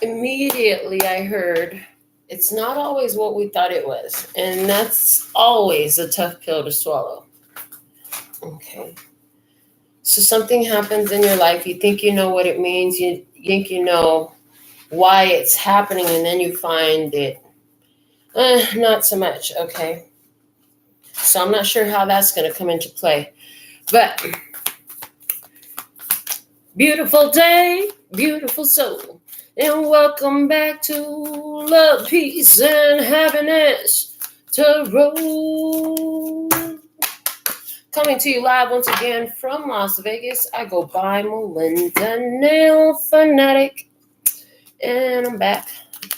immediately I heard it's not always what we thought it was. And that's always a tough pill to swallow. Okay. So something happens in your life. You think you know what it means. You think you know why it's happening. And then you find it not so much. Okay. So I'm not sure how that's going to come into play. But beautiful day, beautiful soul. And welcome back to Love, Peace, and Happiness Tarot. Coming to you live once again from Las Vegas. I go by Melinda NailFanatic. And I'm back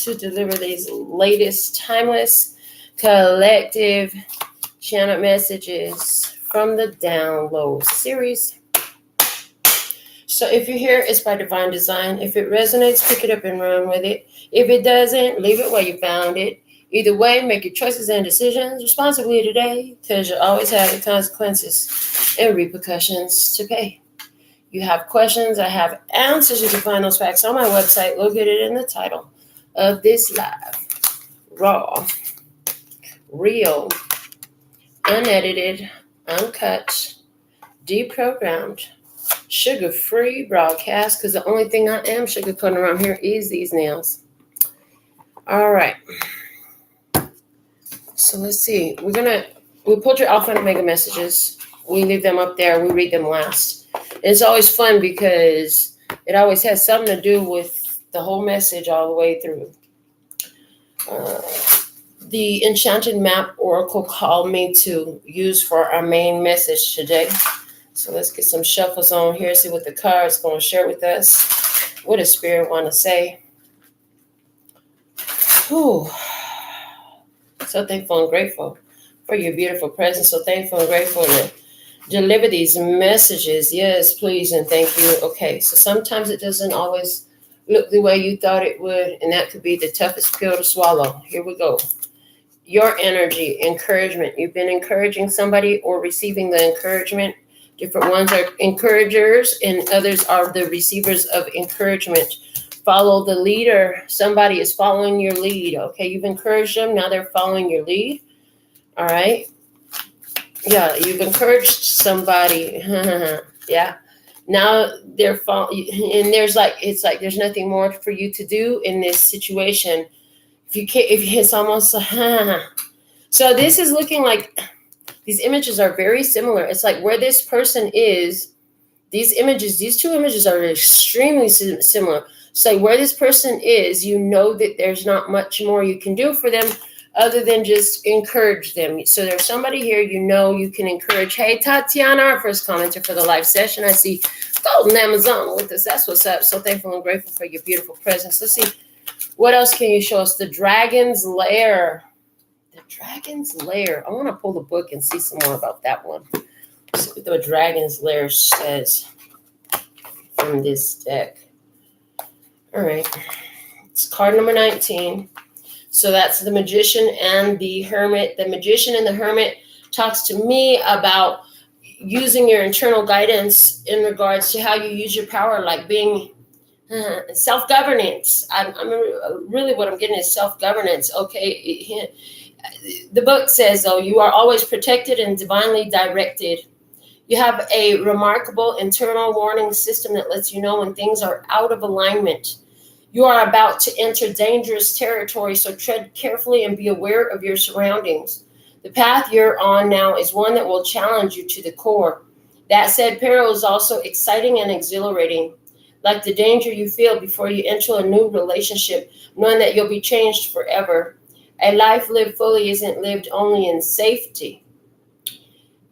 to deliver these latest timeless collective channel messages from the Download series. So if you're here, it's by divine design. If it resonates, pick it up and run with it. If it doesn't, leave it where you found it. Either way, make your choices and decisions responsibly today, because you always have the consequences and repercussions to pay. You have questions, I have answers. You can find those facts on my website, located in the title of this live. Raw, real, unedited, uncut, deprogrammed, sugar-free broadcast, because the only thing I am sugarcoating around here is these nails. All right. So let's see. We pulled your Alpha and Omega messages. We leave them up there. We read them last. And it's always fun because it always has something to do with the whole message all the way through. The Enchanted Map Oracle called me to use for our main message today. So let's get some shuffles on here, see what the card's going to share with us. What does Spirit want to say? Whew. So thankful and grateful for your beautiful presence. So thankful and grateful to deliver these messages. Yes, please, and thank you. Okay, so sometimes it doesn't always look the way you thought it would, and that could be the toughest pill to swallow. Here we go. Your energy, encouragement. You've been encouraging somebody or receiving the encouragement. Different ones are encouragers and others are the receivers of encouragement. Follow the leader. Somebody is following your lead. Okay, you've encouraged them. Now they're following your lead. All right. Yeah, you've encouraged somebody. Yeah. Now they're following. And there's there's nothing more for you to do in this situation. If you can't, if it's almost, so this is looking like these images are very similar. It's like where this person is, these two images are extremely similar. So where this person is, you know that there's not much more you can do for them other than just encourage them. So there's somebody here you know you can encourage. Hey, Tatiana, our first commenter for the live session. I see Golden Amazon with us. That's what's up. So thankful and grateful for your beautiful presence. Let's see. What else can you show us? The Dragon's Lair. The Dragon's Lair. I want to pull the book and see some more about that one. Let's see what the Dragon's Lair says from this deck. All right. It's card number 19. So that's the Magician and the Hermit. The Magician and the Hermit talks to me about using your internal guidance in regards to how you use your power, like being self-governance. Really what I'm getting is self-governance. Okay. The book says, though, you are always protected and divinely directed. You have a remarkable internal warning system that lets you know when things are out of alignment. You are about to enter dangerous territory, so tread carefully and be aware of your surroundings. The path you're on now is one that will challenge you to the core. That said, peril is also exciting and exhilarating, like the danger you feel before you enter a new relationship, knowing that you'll be changed forever. A life lived fully isn't lived only in safety.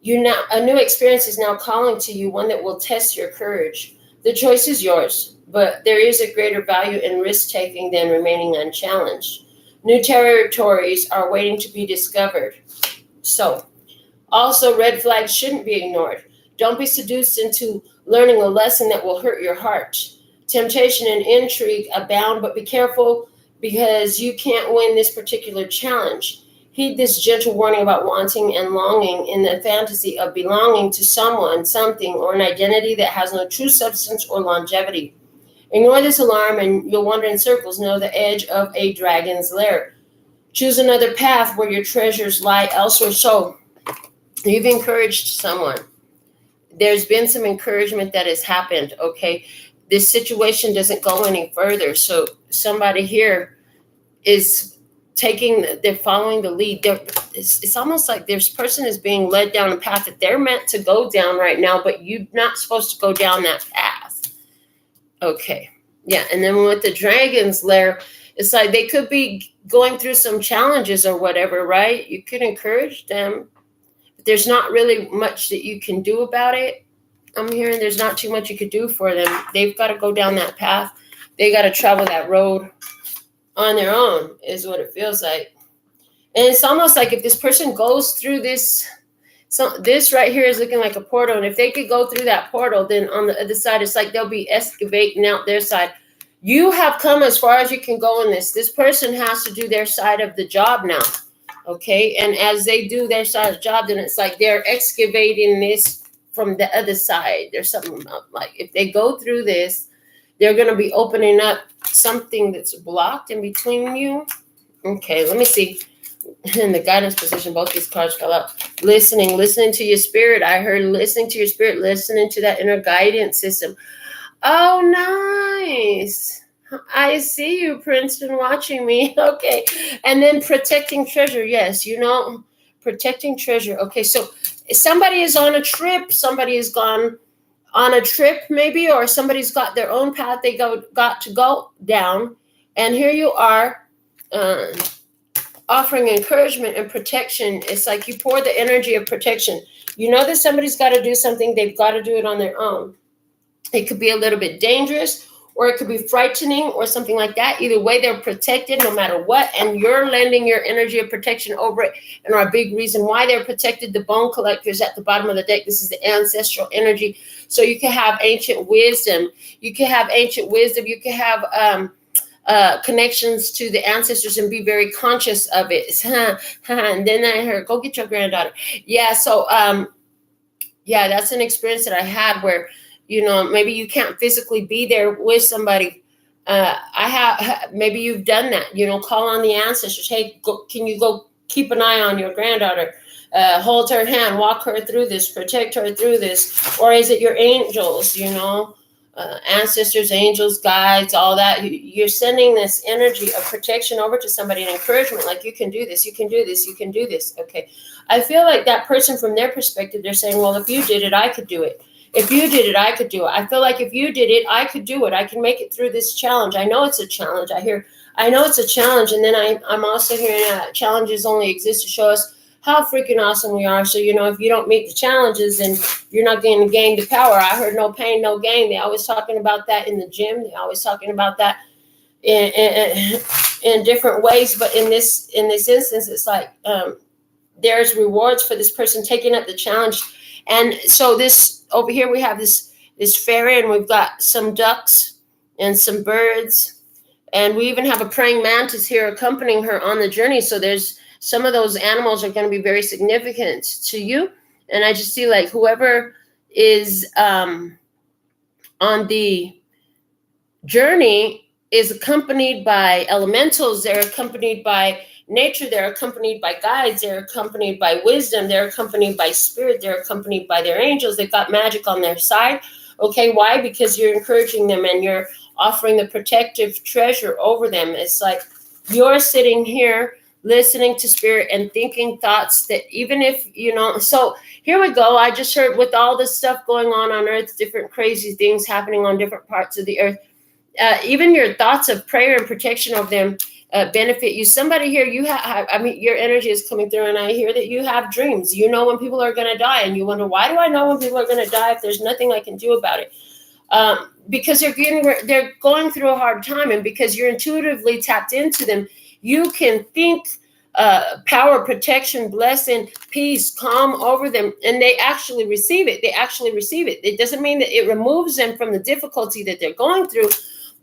A new experience is now calling to you, one that will test your courage. The choice is yours, but there is a greater value in risk-taking than remaining unchallenged. New territories are waiting to be discovered. So, also red flags shouldn't be ignored. Don't be seduced into learning a lesson that will hurt your heart. Temptation and intrigue abound, but be careful because you can't win this particular challenge. Heed this gentle warning about wanting and longing in the fantasy of belonging to someone, something, or an identity that has no true substance or longevity. Ignore this alarm and you'll wander in circles. Know the edge of a dragon's lair. Choose another path where your treasures lie elsewhere. So you've encouraged someone. There's been some encouragement that has happened, okay? This situation doesn't go any further. So somebody here is they're following the lead. It's almost like this person is being led down a path that they're meant to go down right now, but you're not supposed to go down that path. Okay. Yeah. And then with the dragon's lair, it's like they could be going through some challenges or whatever, right? You could encourage them. But there's not really much that you can do about it. I'm hearing there's not too much you could do for them. They've got to go down that path. They got to travel that road on their own, is what it feels like. And it's almost like if this person goes through this, so this right here is looking like a portal. And if they could go through that portal, then on the other side, it's like they'll be excavating out their side. You have come as far as you can go in this. This person has to do their side of the job now. Okay. And as they do their side of the job, then it's like they're excavating this from the other side. There's something like if they go through this, they're going to be opening up something that's blocked in between you. Okay, let me see. In the guidance position, both these cards fell out. Listening to your spirit. I heard listening to your spirit, listening to that inner guidance system. Oh, nice. I see you, Princeton, watching me. Okay. And then protecting treasure. Yes, protecting treasure. Okay, so somebody is on a trip. Somebody has gone on a trip maybe, or somebody's got their own path they got to go down. And here you are offering encouragement and protection. It's like you pour the energy of protection. You know that somebody's got to do something. They've got to do it on their own. It could be a little bit dangerous, or it could be frightening or something like that. Either way, they're protected no matter what. And you're lending your energy of protection over it. And our big reason why they're protected, the bone collectors at the bottom of the deck. This is the ancestral energy. So you can have ancient wisdom. You can have connections to the ancestors and be very conscious of it. And then I heard, go get your granddaughter. Yeah. So, that's an experience that I had where, maybe you can't physically be there with somebody. Maybe you've done that, call on the ancestors. Hey, can you go keep an eye on your granddaughter? Hold her hand, walk her through this, protect her through this. Or is it your angels, ancestors, angels, guides, all that? You're sending this energy of protection over to somebody and encouragement, like you can do this, you can do this, you can do this. Okay. I feel like that person, from their perspective, they're saying, well, if you did it, I could do it. If you did it, I could do it. I feel like if you did it, I could do it. I can make it through this challenge. I know it's a challenge. I know it's a challenge. And then I'm also hearing challenges only exist to show us how freaking awesome we are. So, if you don't meet the challenges, then you're not going to gain the power. I heard no pain, no gain. They always talking about that in the gym. They always talking about that in different ways. But in this instance, it's like there's rewards for this person taking up the challenge. And so this over here, we have this fairy, and we've got some ducks and some birds. And we even have a praying mantis here accompanying her on the journey. So there's some of those animals are going to be very significant to you. And I just see like whoever is on the journey is accompanied by elementals. They're accompanied by nature. They're accompanied by guides. They're accompanied by wisdom. They're accompanied by spirit. They're accompanied by their angels. They've got magic on their side. Okay, why? Because you're encouraging them and you're offering the protective treasure over them. It's like you're sitting here listening to spirit and thinking thoughts that even if, so here we go. I just heard with all this stuff going on earth, different crazy things happening on different parts of the earth, even your thoughts of prayer and protection of them benefit you. Somebody here, your energy is coming through, and I hear that you have dreams. You know when people are going to die, and you wonder, why do I know when people are going to die if there's nothing I can do about it? Because they're going through a hard time, and because you're intuitively tapped into them, you can think power, protection, blessing, peace, calm over them, and they actually receive it. It doesn't mean that it removes them from the difficulty that they're going through,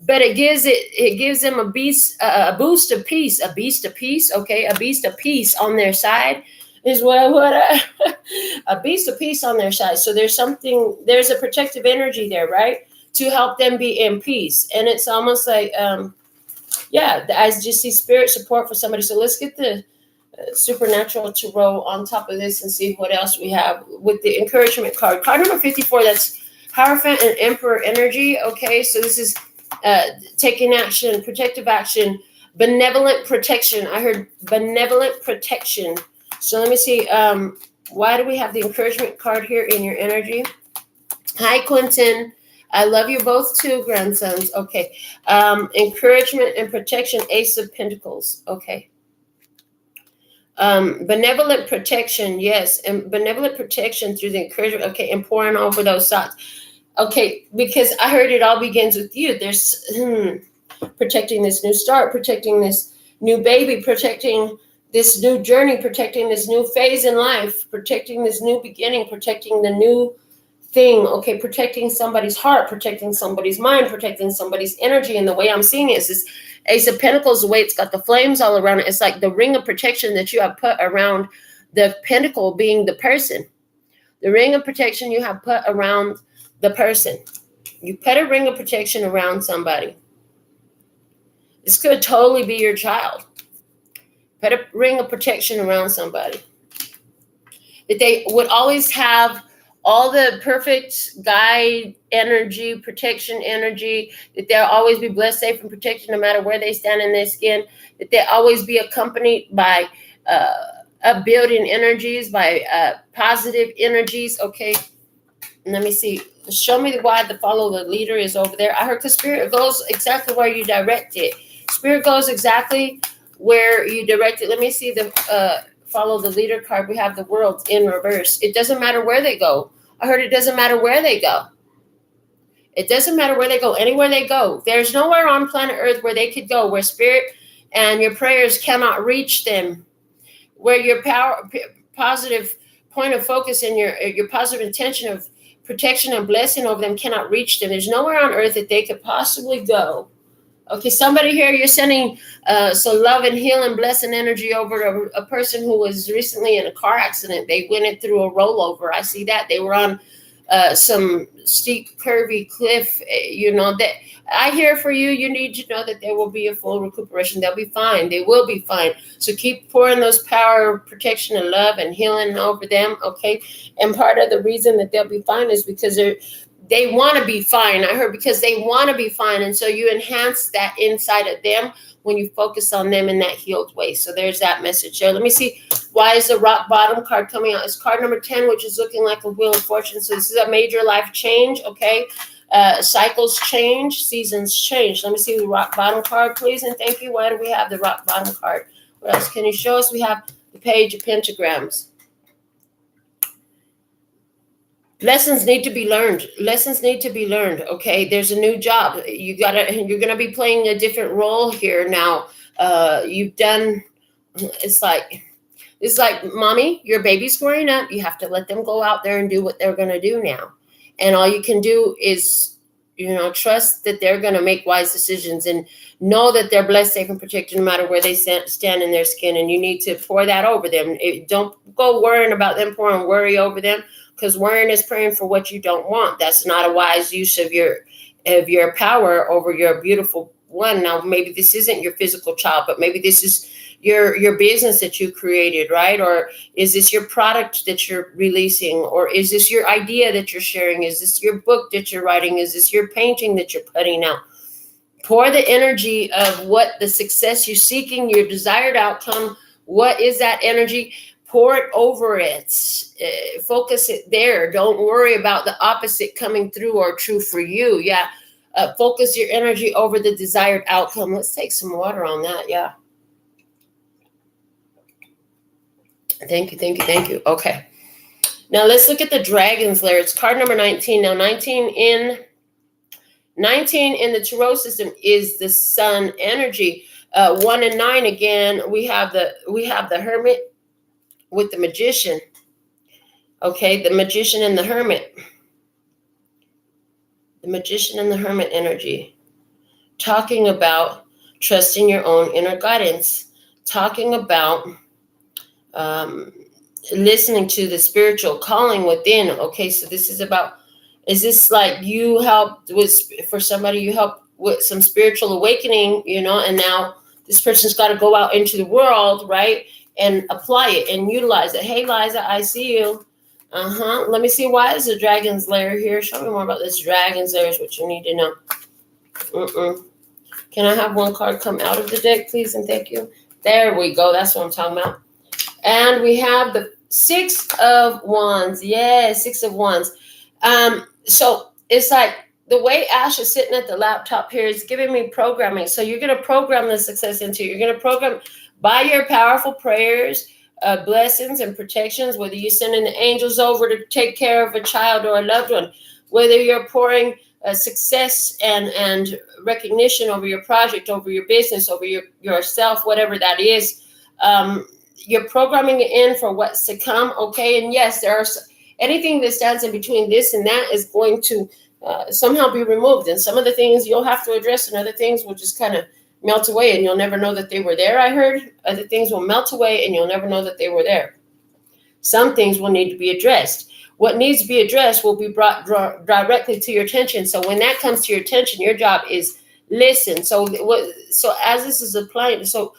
but it gives them a boost of peace, a beast of peace. Okay, a beast of peace on their side is a beast of peace on their side. So there's a protective energy there, right? to help them be in peace. And it's almost like, I just see spirit support for somebody. So let's get the supernatural tarot on top of this and see what else we have with the encouragement card. Card number 54, that's Hierophant and Emperor energy. Okay, so this is taking action, protective action, benevolent protection. I heard benevolent protection. So let me see. Why do we have the encouragement card here in your energy? Hi, Quentin. I love you both too, grandsons. Okay. Encouragement and protection, Ace of Pentacles. Okay. Benevolent protection, yes. And benevolent protection through the encouragement. Okay. And pouring over those thoughts. Okay. Because I heard it all begins with you. There's protecting this new start, protecting this new baby, protecting this new journey, protecting this new phase in life, protecting this new beginning, protecting the new thing. Okay, protecting somebody's heart, protecting somebody's mind, protecting somebody's energy. And the way I'm seeing it is this Ace of Pentacles, the way it's got the flames all around it. It's like the ring of protection that you have put around the pentacle being the person. The ring of protection you have put around the person. You put a ring of protection around somebody. This could totally be your child. Put a ring of protection around somebody. That they would always have all the perfect guide energy, protection energy, that they'll always be blessed, safe, and protected no matter where they stand in their skin, that they'll always be accompanied by upbuilding energies, by positive energies. Okay, and let me see. Show me why the follow the leader is over there. I heard the spirit goes exactly where you direct it. Spirit goes exactly where you direct it. Let me see the follow the leader card. We have the world in reverse. It doesn't matter where they go. I heard it doesn't matter where they go. It doesn't matter where they go. Anywhere they go. There's nowhere on planet Earth where they could go, where spirit and your prayers cannot reach them, where your positive point of focus and your positive intention of protection and blessing over them cannot reach them. There's nowhere on earth that they could possibly go. Okay, somebody here, you're sending some love and healing, blessing energy over a person who was recently in a car accident. They went through a rollover. I see that. They were on some steep, curvy cliff. That I hear for you. You need to know that there will be a full recuperation. They'll be fine. They will be fine. So keep pouring those power, protection, and love and healing over them. Okay, and part of the reason that they'll be fine is because they want to be fine. I heard because they want to be fine. And so you enhance that inside of them when you focus on them in that healed way. So there's that message there. Let me see. Why is the rock bottom card coming out? It's card number 10, which is looking like a wheel of fortune. So this is a major life change. Okay. Cycles change. Seasons change. Let me see the rock bottom card, please. And thank you. Why do we have the rock bottom card? What else can you show us? We have the page of pentagrams. Lessons need to be learned. Lessons need to be learned. Okay, there's a new job. You're gonna be playing a different role here now. You've done. It's like mommy, your baby's growing up. You have to let them go out there and do what they're gonna do now, and all you can do is, trust that they're gonna make wise decisions and know that they're blessed, safe, and protected no matter where they stand in their skin. And you need to pour that over them. Don't go worrying about them, pouring worry over them. Because worrying is praying for what you don't want. That's not a wise use of your power over your beautiful one. Now, maybe this isn't your physical child, but maybe this is your business that you created, right? Or is this your product that you're releasing? Or is this your idea that you're sharing? Is this your book that you're writing? Is this your painting that you're putting out? Pour the energy of what the success you're seeking, your desired outcome. What is that energy? Pour it over it. Focus it there. Don't worry about the opposite coming through or true for you. Yeah. Focus your energy over the desired outcome. Let's take some water on that. Yeah. Thank you. Okay. Now let's look at the Dragon's Lair. It's card number 19. Now 19 in the tarot system is the sun energy. 1 and 9 again. We have the Hermit with the Magician. Okay, the Magician and the Hermit. The Magician and the Hermit energy. Talking about trusting your own inner guidance. Talking about listening to the spiritual calling within. Okay, so this is about Is this like you helped with, for somebody, you helped with some spiritual awakening, and now this person's got to go out into the world, right? And apply it and utilize it. Hey, Liza, I see you. Let me see. Why is the dragon's lair here? Show me more about this dragon's lair is what you need to know. Can I have one card come out of the deck, please? And thank you. There we go. That's what I'm talking about. And we have the 6 of Wands. Yes, 6 of Wands. So it's like the way Ash is sitting at the laptop here is giving me programming. So you're going to program the success into you. You're going to program by your powerful prayers, blessings and protections, whether you're sending the angels over to take care of a child or a loved one, whether you're pouring success and recognition over your project, over your business, over yourself, whatever that is. You're programming it in for what's to come, okay? And yes, there are anything that stands in between this and that is going to somehow be removed. And some of the things you'll have to address, and other things will just kind of melt away, and you'll never know that they were there. I heard other things will melt away, and you'll never know that they were there. Some things will need to be addressed. What needs to be addressed will be brought directly to your attention. So when that comes to your attention, your job is listen. So as this is applying, so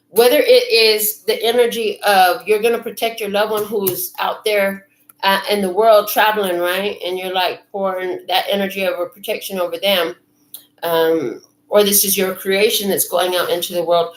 whether it is the energy of you're going to protect your loved one who's out there in the world traveling, right? And you're like pouring that energy of protection over them. Or this is your creation that's going out into the world.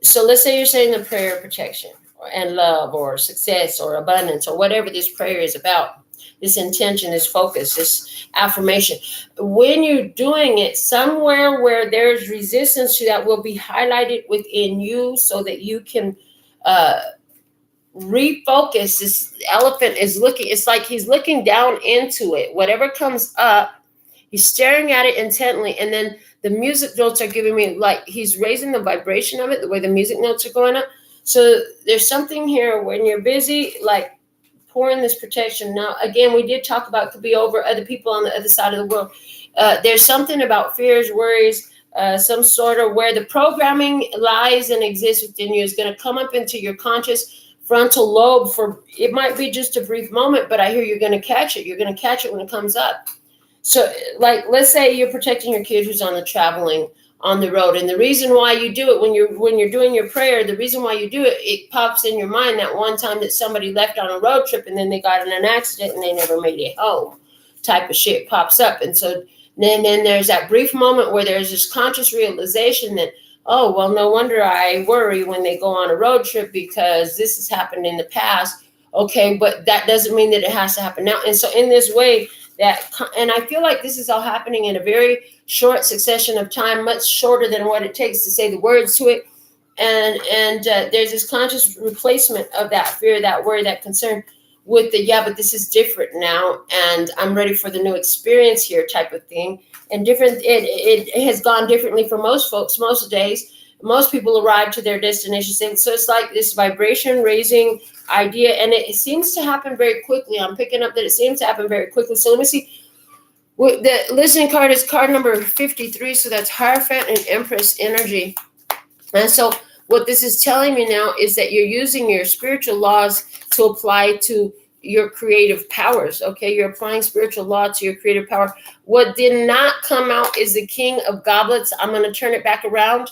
So let's say you're saying the prayer of protection and love or success or abundance or whatever this prayer is about. This intention, this focus, this affirmation. When you're doing it, somewhere where there's resistance to that will be highlighted within you so that you can refocus. This elephant is looking, it's like he's looking down into it. Whatever comes up, he's staring at it intently. And then the music notes are giving me, like, he's raising the vibration of it, the way the music notes are going up. So there's something here when you're busy, like, pouring this protection. Now, again, we did talk about could be over other people on the other side of the world. There's something about fears, worries, some sort of where the programming lies and exists within you is going to come up into your conscious frontal lobe for, it might be just a brief moment, but I hear you're going to catch it. You're going to catch it when it comes up. So, like, let's say you're protecting your kid who's on the traveling on the road, and the reason why you do it when you're doing your prayer, the reason why you do it, it pops in your mind that one time that somebody left on a road trip and then they got in an accident and they never made it home, type of shit pops up. And so then there's that brief moment where there's this conscious realization that, oh, well, no wonder I worry when they go on a road trip because this has happened in the past. Okay, but that doesn't mean that it has to happen now. And so in this way, and I feel like this is all happening in a very short succession of time, much shorter than what it takes to say the words to it. And there's this conscious replacement of that fear, that worry, that concern with the, yeah, but this is different now, and I'm ready for the new experience here type of thing. And different, it has gone differently for most folks, most days. Most people arrive to their destination. So it's like this vibration raising idea, and it seems to happen very quickly. I'm picking up that it seems to happen very quickly. So let me see. The listening card is card number 53. So that's Hierophant and Empress energy. And so what this is telling me now is that you're using your spiritual laws to apply to your creative powers. Okay, you're applying spiritual law to your creative power. What did not come out is the King of Goblets. I'm going to turn it back around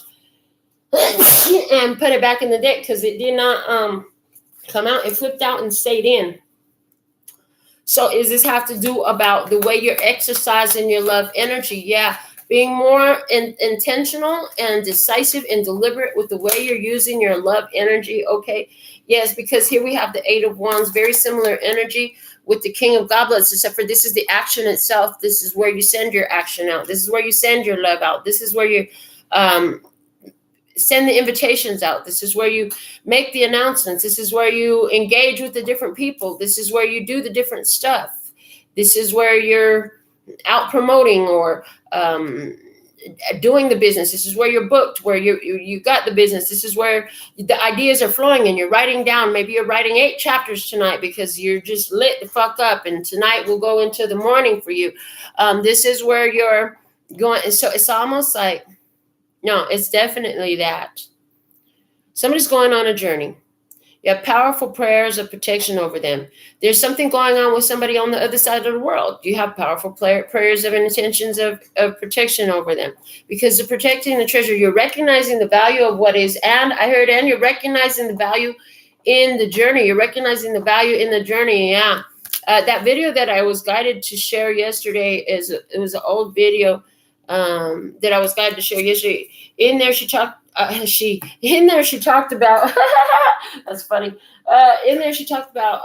and put it back in the deck because it did not come out. It flipped out and stayed in. So does this have to do about the way you're exercising your love energy? Yeah, being more intentional and decisive and deliberate with the way you're using your love energy. Okay, yes, because here we have the 8 of Wands, very similar energy with the King of Goblets, except for this is the action itself. This is where you send your action out. This is where you send your love out. This is where you send the invitations out. This is where you make the announcements. This is where you engage with the different people. This is where you do the different stuff. This is where you're out promoting or doing the business. This is where you're booked, where you got the business. This is where the ideas are flowing and you're writing down. Maybe you're writing 8 chapters tonight because you're just lit the fuck up, and tonight will go into the morning for you. This is where you're going. So it's almost like, no, it's definitely that. Somebody's going on a journey. You have powerful prayers of protection over them. There's something going on with somebody on the other side of the world. You have powerful prayers of intentions of protection over them, because they're protecting the treasure. You're recognizing the value of what is, and I heard, and you're recognizing the value in the journey. You're recognizing the value in the journey. Yeah. That video that I was guided to share yesterday it was an old video that I was guided to share yesterday. In there, she talked about that's funny. In there, she talked about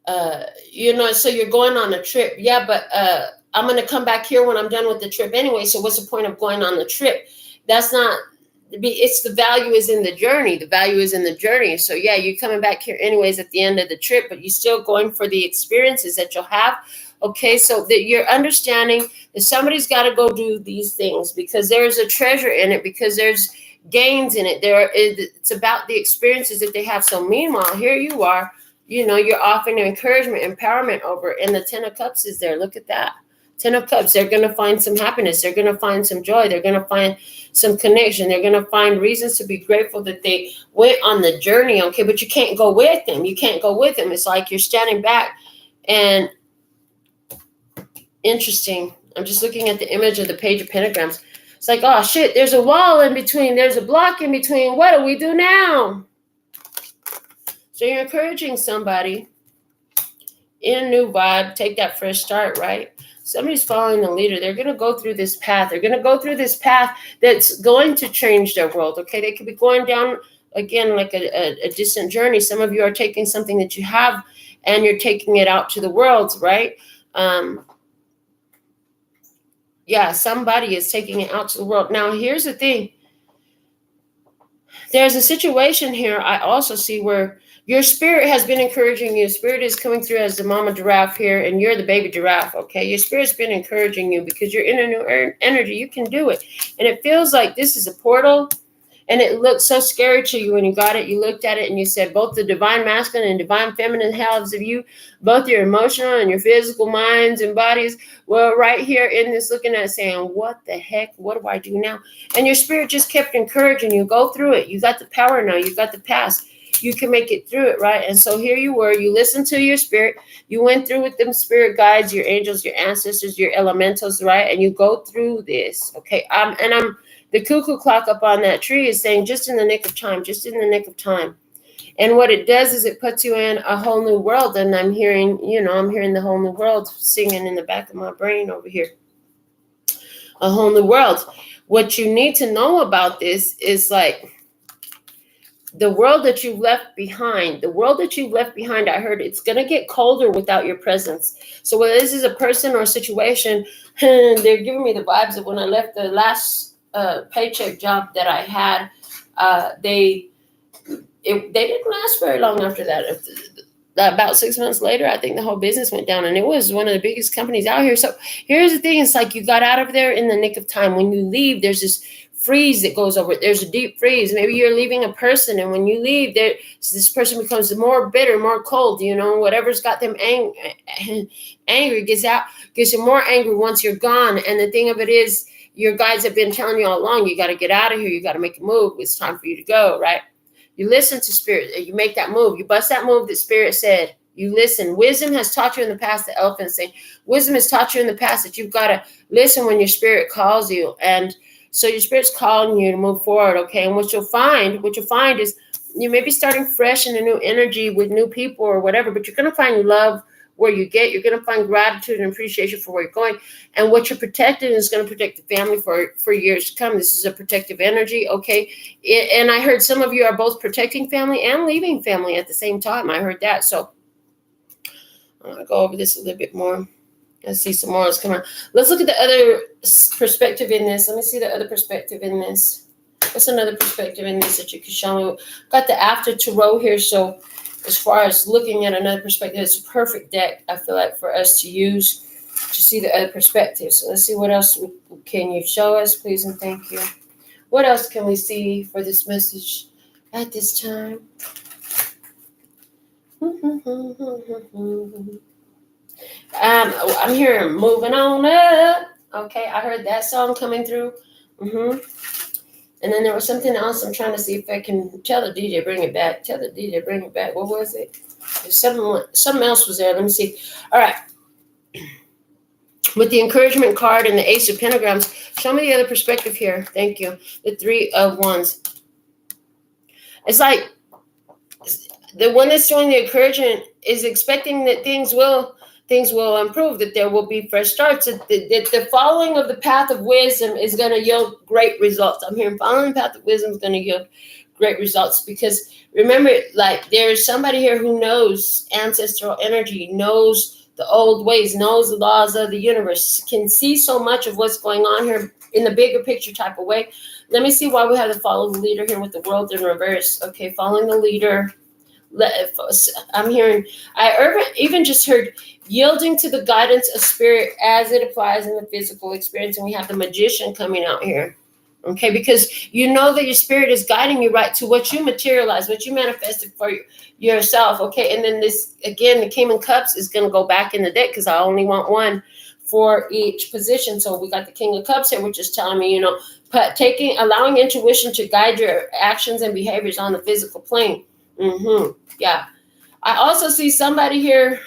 so you're going on a trip. Yeah, but I'm going to come back here when I'm done with the trip anyway. So what's the point of going on the trip? That's not. It's the value is in the journey. The value is in the journey. So yeah, you're coming back here anyways at the end of the trip, but you're still going for the experiences that you'll have. Okay, so that you're understanding that somebody's got to go do these things because there's a treasure in it, because there's gains in it. It's about the experiences that they have. So meanwhile, here you are, you're offering encouragement, empowerment over, and the 10 of Cups is there. Look at that. 10 of Cups, they're going to find some happiness. They're going to find some joy. They're going to find some connection. They're going to find reasons to be grateful that they went on the journey. Okay, but you can't go with them. You can't go with them. It's like you're standing back. And interesting. I'm just looking at the image of the Page of Pentagrams. It's like, oh shit, there's a wall in between. There's a block in between. What do we do now? So you're encouraging somebody in a new vibe. Take that fresh start, right? Somebody's following the leader. They're going to go through this path. They're going to go through this path that's going to change their world. Okay, they could be going down again like a distant journey. Some of you are taking something that you have and you're taking it out to the world, right? Yeah, somebody is taking it out to the world. Now, here's the thing. There's a situation here I also see where your spirit has been encouraging you. Spirit is coming through as the mama giraffe here, and you're the baby giraffe, okay? Your spirit's been encouraging you because you're in a new energy. You can do it. And it feels like this is a portal, and it looked so scary to you when you got it. You looked at it, and you said both the divine masculine and divine feminine halves of you, both your emotional and your physical minds and bodies, were right here in this looking at it saying, what the heck? What do I do now? And your spirit just kept encouraging you. Go through it. You got the power now. You got the past. You can make it through it, right? And so here you were, you listened to your spirit, you went through with them spirit guides, your angels, your ancestors, your elementals, right? And you go through this, okay? The cuckoo clock up on that tree is saying just in the nick of time, just in the nick of time. And what it does is it puts you in a whole new world. And I'm hearing the whole new world singing in the back of my brain over here. A whole new world. What you need to know about this is like, the world that you've left behind, I heard it's going to get colder without your presence. So whether this is a person or a situation, they're giving me the vibes of when I left the last paycheck job that I had. They didn't last very long after that. About 6 months later, I think the whole business went down, and it was one of the biggest companies out here. So here's the thing. It's like you got out of there in the nick of time. When you leave, there's this freeze that goes over it. There's a deep freeze. Maybe you're leaving a person, and when you leave, this person becomes more bitter, more cold. Whatever's got them angry gets you more angry once you're gone. And the thing of it is, your guides have been telling you all along, you got to get out of here. You got to make a move. It's time for you to go, right? You listen to spirit. You make that move. You bust that move that spirit said. You listen. Wisdom has taught you in the past, the elephant's saying, wisdom has taught you in the past that you've got to listen when your spirit calls you. And so your spirit's calling you to move forward, okay? And what you'll find is you may be starting fresh in a new energy with new people or whatever, but you're going to find love where you get. You're going to find gratitude and appreciation for where you're going. And what you're protecting is going to protect the family for years to come. This is a protective energy, okay? And I heard some of you are both protecting family and leaving family at the same time. I heard that. So I'm going to go over this a little bit more. Let's see some more. Let's come on. Let's look at the other perspective in this. Let me see the other perspective in this. What's another perspective in this that you can show me? Got the After Tarot here. So as far as looking at another perspective, it's a perfect deck, I feel like, for us to use to see the other perspective. So let's see what else can you show us, please, and thank you. What else can we see for this message at this time? I'm hearing moving on up. Okay, I heard that song coming through. And then there was something else. I'm trying to see if I can tell the DJ bring it back. Tell the DJ bring it back. What was it? Something else was there. Let me see. All right. With the encouragement card and the Ace of Pentagrams, show me the other perspective here. Thank you. The Three of Wands. It's like the one that's showing the encouragement is expecting that things will improve, that there will be fresh starts, that the following of the path of wisdom is going to yield great results. I'm hearing following the path of wisdom is going to yield great results, because remember, like, there's somebody here who knows ancestral energy, knows the old ways, knows the laws of the universe, can see so much of what's going on here in the bigger picture type of way. Let me see why we have to follow the leader here with the world in reverse. Okay, following the leader. I'm hearing, I even just heard yielding to the guidance of spirit as it applies in the physical experience. And we have the Magician coming out here. Okay, because you know that your spirit is guiding you right to what you materialize, what you manifested for yourself. Okay, and then this, again, the King of Cups is going to go back in the deck because I only want one for each position. So we got the King of Cups here, which is telling me, allowing intuition to guide your actions and behaviors on the physical plane. Yeah. I also see somebody here,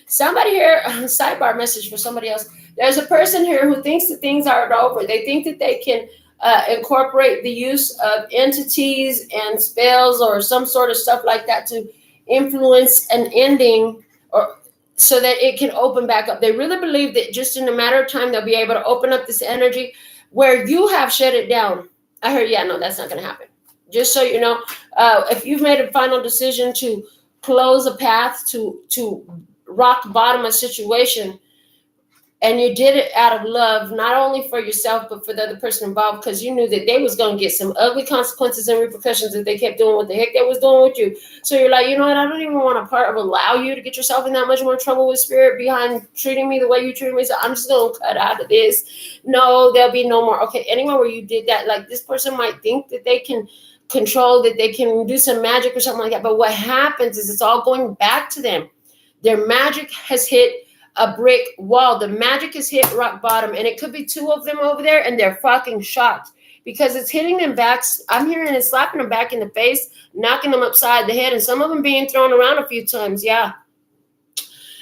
sidebar message for somebody else. There's a person here who thinks that things are over. They think that they can incorporate the use of entities and spells or some sort of stuff like that to influence an ending, or so that it can open back up. They really believe that just in a matter of time, they'll be able to open up this energy where you have shut it down. I heard, no, that's not going to happen. Just so you know, if you've made a final decision to close a path, to rock bottom a situation, and you did it out of love, not only for yourself, but for the other person involved, because you knew that they was going to get some ugly consequences and repercussions if they kept doing what the heck they was doing with you. So you're like, you know what, I don't even want a part of allow you to get yourself in that much more trouble with spirit behind treating me the way you treated me. So I'm just going to cut out of this. No, there'll be no more. Okay, anywhere where you did that, like, this person might think that they can control, that they can do some magic or something like that. But what happens is it's all going back to them. Their magic has hit a brick wall. The magic has hit rock bottom, and it could be two of them over there, and they're fucking shocked because it's hitting them back. I'm hearing it slapping them back in the face, knocking them upside the head, and some of them being thrown around a few times. Yeah.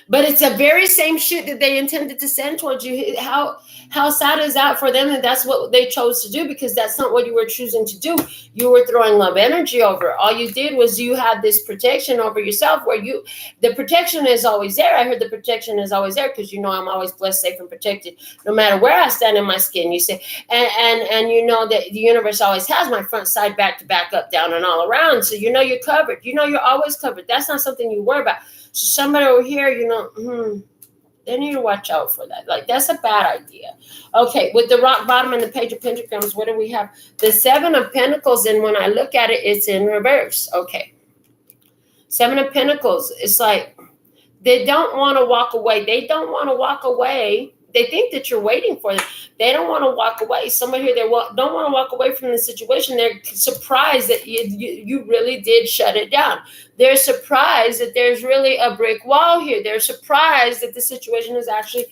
But it's the very same shit that they intended to send towards you. How sad is that for them? And that's what they chose to do, because that's not what you were choosing to do. You were throwing love energy over. All you did was you had this protection over yourself, where the protection is always there. I heard the protection is always there because I'm always blessed, safe, and protected, no matter where I stand in my skin. You say, and you know that the universe always has my front, side, back to back, up, down, and all around. So you're covered. You're always covered. That's not something you worry about. So somebody over here, they need to watch out for that. Like, that's a bad idea. Okay, with the rock bottom and the Page of Pentagrams, what do we have? The Seven of Pentacles, and when I look at it, it's in reverse. Okay. Seven of Pentacles, it's like they don't want to walk away. They don't want to walk away. They think that you're waiting for them. They don't want to walk away. Somebody here, don't want to walk away from the situation. They're surprised that you really did shut it down. They're surprised that there's really a brick wall here. They're surprised that the situation has actually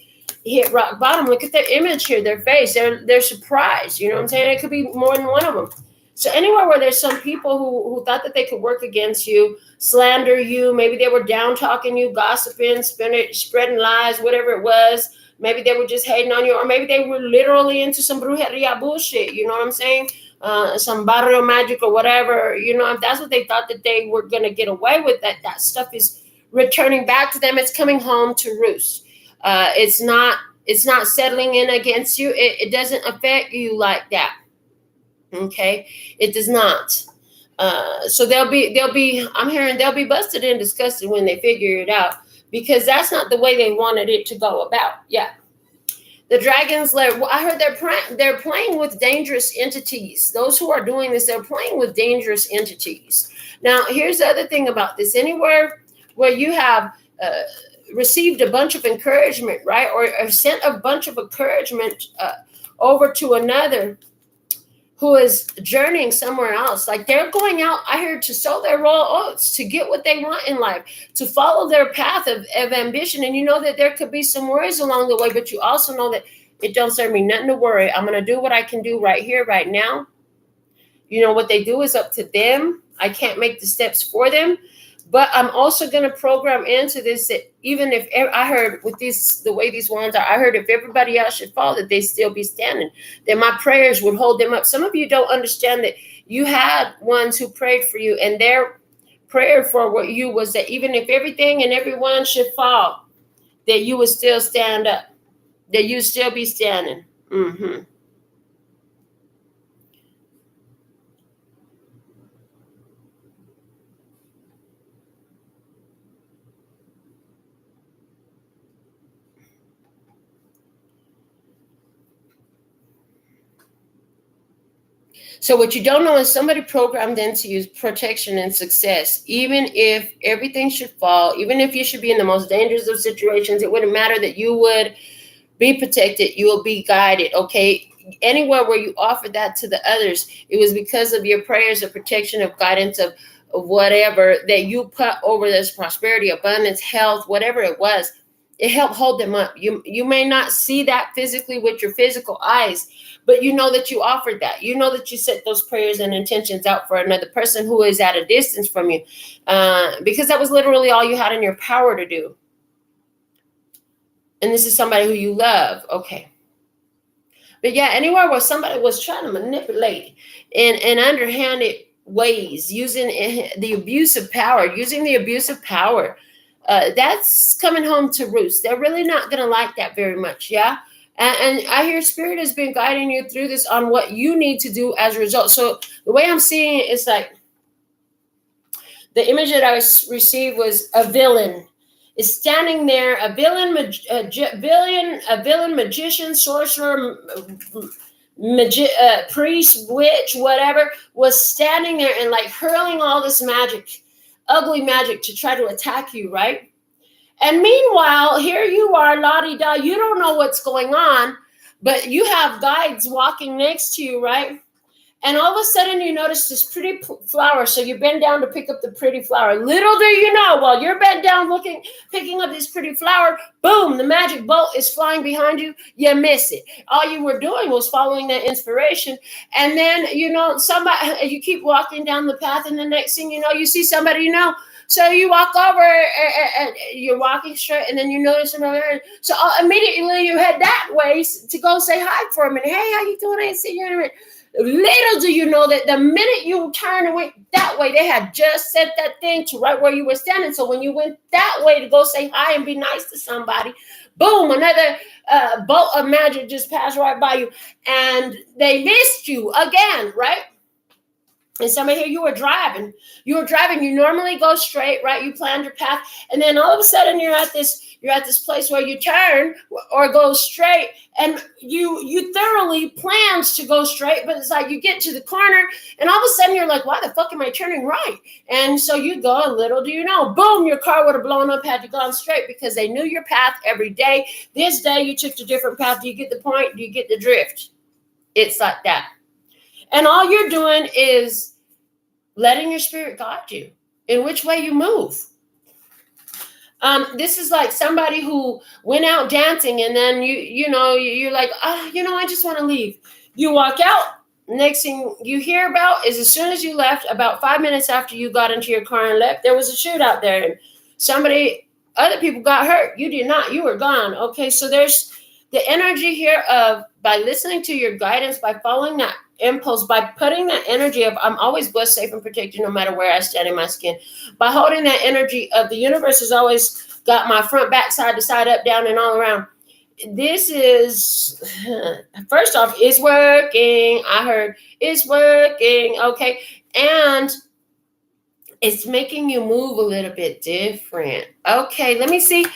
hit rock bottom. Look at their image here, their face. They're surprised. You know what I'm saying? It could be more than one of them. So anywhere where there's some people who thought that they could work against you, slander you, maybe they were down talking you, gossiping, spreading lies, whatever it was. Maybe they were just hating on you, or maybe they were literally into some brujeria bullshit. You know what I'm saying? Some barrio magic or whatever. If that's what they thought that they were going to get away with, that stuff is returning back to them. It's coming home to roost. It's not settling in against you. It doesn't affect you like that. Okay, it does not. So they'll be. I'm hearing they'll be busted and disgusted when they figure it out, because that's not the way they wanted it to go about. Yeah. The Dragon's Lair, I heard they're playing with dangerous entities. Those who are doing this, they're playing with dangerous entities. Now, here's the other thing about this. Anywhere where you have received a bunch of encouragement, right, or sent a bunch of encouragement over to another who is journeying somewhere else. Like, they're going out, I heard, to sow their royal oats, to get what they want in life, to follow their path of ambition. And you know that there could be some worries along the way, but you also know that it don't serve me nothing to worry. I'm going to do what I can do right here, right now. what they do is up to them. I can't make the steps for them. But I'm also going to program into this that even if I heard with the way these ones are, I heard if everybody else should fall, that they still be standing, that my prayers would hold them up. Some of you don't understand that you had ones who prayed for you, and their prayer for you was that even if everything and everyone should fall, that you would still stand up, that you'd still be standing. Mm-hmm. So what you don't know is somebody programmed into you protection and success. Even if everything should fall, even if you should be in the most dangerous of situations, it wouldn't matter, that you would be protected. You will be guided. Okay. Anywhere where you offered that to the others, it was because of your prayers of protection, of guidance, of whatever that you put over this prosperity, abundance, health, whatever it was. It helped hold them up. You may not see that physically with your physical eyes, but you know that you offered that. You know that you set those prayers and intentions out for another person who is at a distance from you, because that was literally all you had in your power to do. And this is somebody who you love. Okay. But yeah, anywhere where somebody was trying to manipulate in underhanded ways, using the abuse of power, that's coming home to roost. They're really not going to like that very much. Yeah. And I hear Spirit has been guiding you through this on what you need to do as a result. So the way I'm seeing it is like the image that I received was a villain is standing there, a villain, magician, sorcerer, priest, witch, whatever, was standing there and like hurling all this magic, ugly magic, to try to attack you, right? And meanwhile, here you are, la-di-da, you don't know what's going on, but you have guides walking next to you, right? And all of a sudden you notice this pretty flower. So you bend down to pick up the pretty flower. Little do you know, while you're bent down picking up this pretty flower, boom, the magic bolt is flying behind you. You miss it. All you were doing was following that inspiration. And then, somebody, you keep walking down the path, and the next thing you know, you see somebody you know. So you walk over and you're walking straight, and then you notice another. So immediately you head that way to go say hi for a minute. Hey, how you doing? I ain't seen you in a minute. Little do you know that the minute you turned and went that way, they had just sent that thing to right where you were standing. So when you went that way to go say hi and be nice to somebody, boom, another bolt of magic just passed right by you, and they missed you again, right? And somebody here, you were driving, you normally go straight, right? You planned your path. And then all of a sudden you're at this place where you turn or go straight, and you thoroughly planned to go straight, but it's like you get to the corner and all of a sudden you're like, why the fuck am I turning right? And so you go, little do you know, boom, your car would have blown up had you gone straight, because they knew your path every day. This day you took a different path. Do you get the point? Do you get the drift? It's like that. And all you're doing is letting your spirit guide you in which way you move. This is like somebody who went out dancing, and then you're like, I just want to leave. You walk out. Next thing you hear about is, as soon as you left, about 5 minutes after you got into your car and left, there was a shootout there, and other people got hurt. You did not. You were gone. Okay, so there's the energy here of, by listening to your guidance, by following that impulse, by putting that energy of, I'm always blessed, safe, and protected no matter where I stand in my skin, by holding that energy of, the universe has always got my front, back, side to side, up, down, and all around. This is, first off, it's working. I heard it's working. Okay. And it's making you move a little bit different. Okay. Let me see.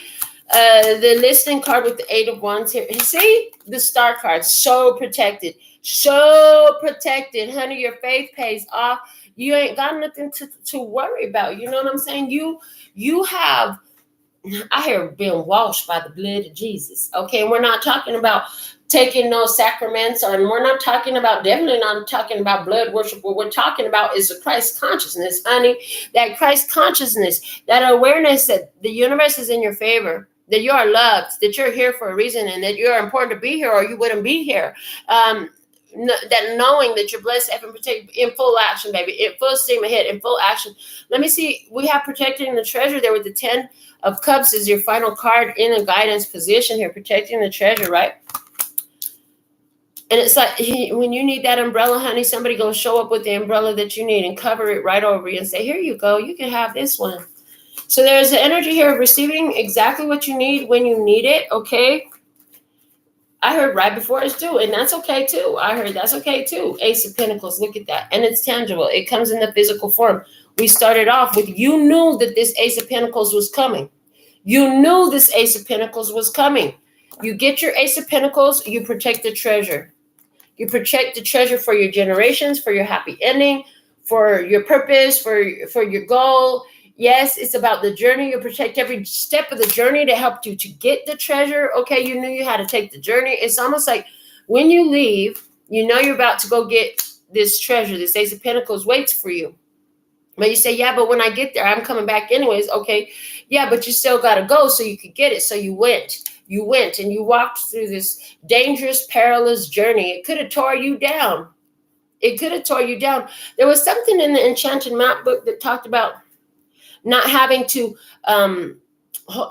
The listening card with the 8 of Wands here. See the star card, so protected, honey. Your faith pays off. You ain't got nothing to worry about. You know what I'm saying? You have, I hear, being washed by the blood of Jesus. Okay, and we're not talking about taking no sacraments, and we're not talking about, definitely not talking about blood worship. What we're talking about is the Christ consciousness, honey. That Christ consciousness, that awareness that the universe is in your favor, that you are loved, that you're here for a reason, and that you're important to be here, or you wouldn't be here. that knowing that you're blessed and protected in full action, baby, in full steam ahead, in full action. Let me see. We have protecting the treasure there with the 10 of Cups is your final card in a guidance position here, protecting the treasure, right? And it's like when you need that umbrella, honey, somebody go show up with the umbrella that you need and cover it right over you and say, here you go. You can have this one. So there's the energy here of receiving exactly what you need when you need it, okay? I heard right before it's due, and that's okay too. I heard that's okay too. Ace of Pentacles, look at that. And it's tangible. It comes in the physical form. We started off with, you knew that this Ace of Pentacles was coming. You knew this Ace of Pentacles was coming. You get your Ace of Pentacles, you protect the treasure. You protect the treasure for your generations, for your happy ending, for your purpose, for your goal. Yes, it's about the journey. You protect every step of the journey to help you to get the treasure. Okay, you knew you had to take the journey. It's almost like when you leave, you know you're about to go get this treasure. This Ace of Pentacles waits for you. But you say, yeah, but when I get there, I'm coming back anyways. Okay, yeah, but you still got to go so you could get it. So you went. You went and you walked through this dangerous, perilous journey. It could have tore you down. It could have tore you down. There was something in the Enchanted Map book that talked about not having to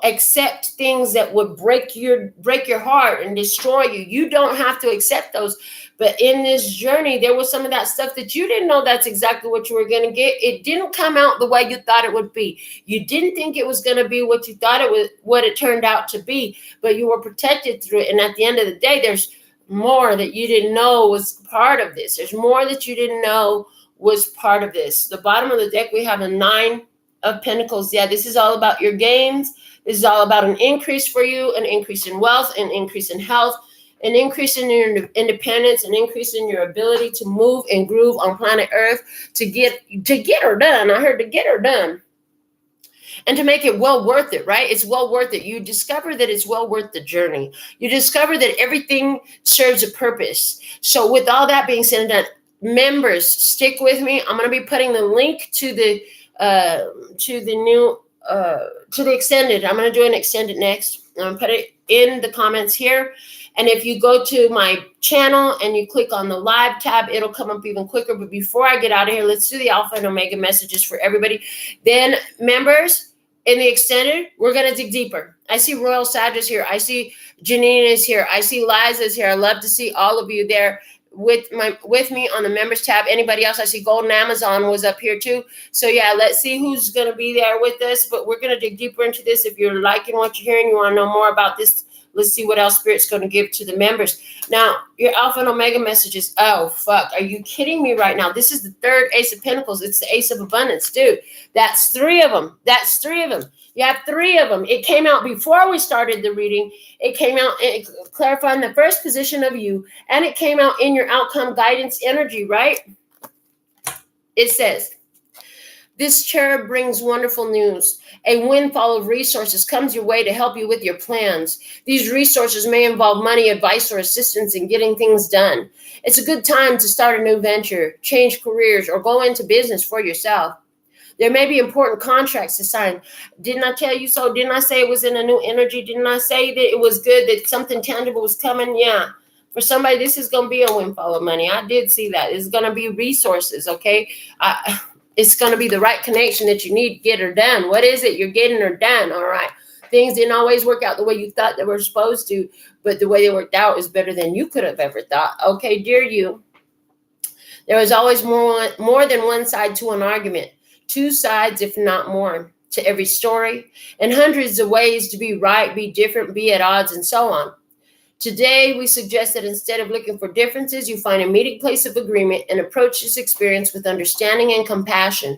accept things that would break your heart and destroy you. You don't have to accept those. But in this journey, there was some of that stuff that you didn't know that's exactly what you were going to get. It didn't come out the way you thought it would be. You didn't think it was going to be what you thought it was, what it turned out to be, but you were protected through it. And at the end of the day, there's more that you didn't know was part of this. There's more that you didn't know was part of this. The bottom of the deck, we have a 9 of Pentacles. Yeah, this is all about your gains. This is all about an increase for you, an increase in wealth, an increase in health, an increase in your independence, an increase in your ability to move and groove on planet Earth, to get her done. I heard to get her done. And to make it well worth it, right? It's well worth it. You discover that it's well worth the journey. You discover that everything serves a purpose. So with all that being said and done, members, stick with me. I'm going to be putting the link to the extended. I'm going to do an extended next. I'm going to put it in the comments here. And if you go to my channel and you click on the live tab, it'll come up even quicker. But before I get out of here, let's do the Alpha and Omega messages for everybody. Then members in the extended, we're going to dig deeper. I see Royal Sag is here. I see Janine is here. I see Liza is here. I love to see all of you there with me on the members tab. Anybody else? I see Golden Amazon was up here too. So yeah, let's see who's going to be there with us. But we're going to dig deeper into this. If you're liking what you're hearing, you want to know more about this, let's see what else Spirit's going to give to the members. Now, your Alpha and Omega messages. Oh, fuck. Are you kidding me right now? This is the 3rd Ace of Pentacles. It's the Ace of Abundance, dude. That's 3 of them. That's 3 of them. You have 3 of them. It came out before we started the reading. It came out clarifying the first position of you, and it came out in your outcome guidance energy, right? It says, this cherub brings wonderful news. A windfall of resources comes your way to help you with your plans. These resources may involve money, advice, or assistance in getting things done. It's a good time to start a new venture, change careers, or go into business for yourself. There may be important contracts to sign. Didn't I tell you so? Didn't I say it was in a new energy? Didn't I say that it was good, that something tangible was coming? Yeah. For somebody, this is going to be a windfall of money. I did see that. It's going to be resources, okay? It's going to be the right connection that you need to get her done. What is it? You're getting her done, all right? Things didn't always work out the way you thought they were supposed to, but the way they worked out is better than you could have ever thought. Okay, dear you, there is always more than one side to an argument. 2 sides, if not more, to every story, and hundreds of ways to be right, be different, be at odds, and so on. Today, we suggest that instead of looking for differences, you find a meeting place of agreement and approach this experience with understanding and compassion.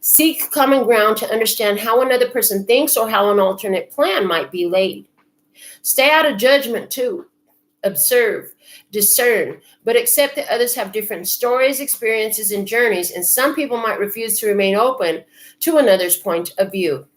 Seek common ground to understand how another person thinks or how an alternate plan might be laid. Stay out of judgment, too. Observe, discern, but accept that others have different stories, experiences, and journeys, and some people might refuse to remain open to another's point of view.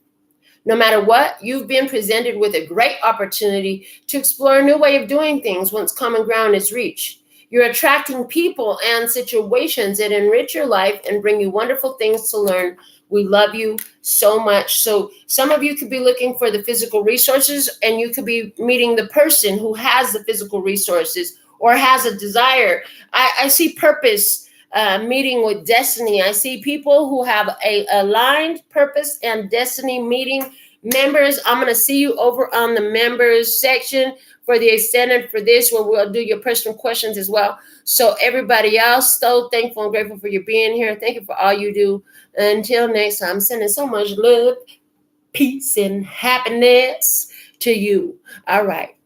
No matter what, you've been presented with a great opportunity to explore a new way of doing things once common ground is reached. You're attracting people and situations that enrich your life and bring you wonderful things to learn. We love you so much. So some of you could be looking for the physical resources, and you could be meeting the person who has the physical resources, or has a desire. I see purpose meeting with destiny. I see people who have a aligned purpose and destiny meeting. Members, I'm going to see you over on the members section for the extended for this, where we'll do your personal questions as well. So everybody else, so thankful and grateful for you being here. Thank you for all you do. Until next time, sending so much love, peace, and happiness to you. All right.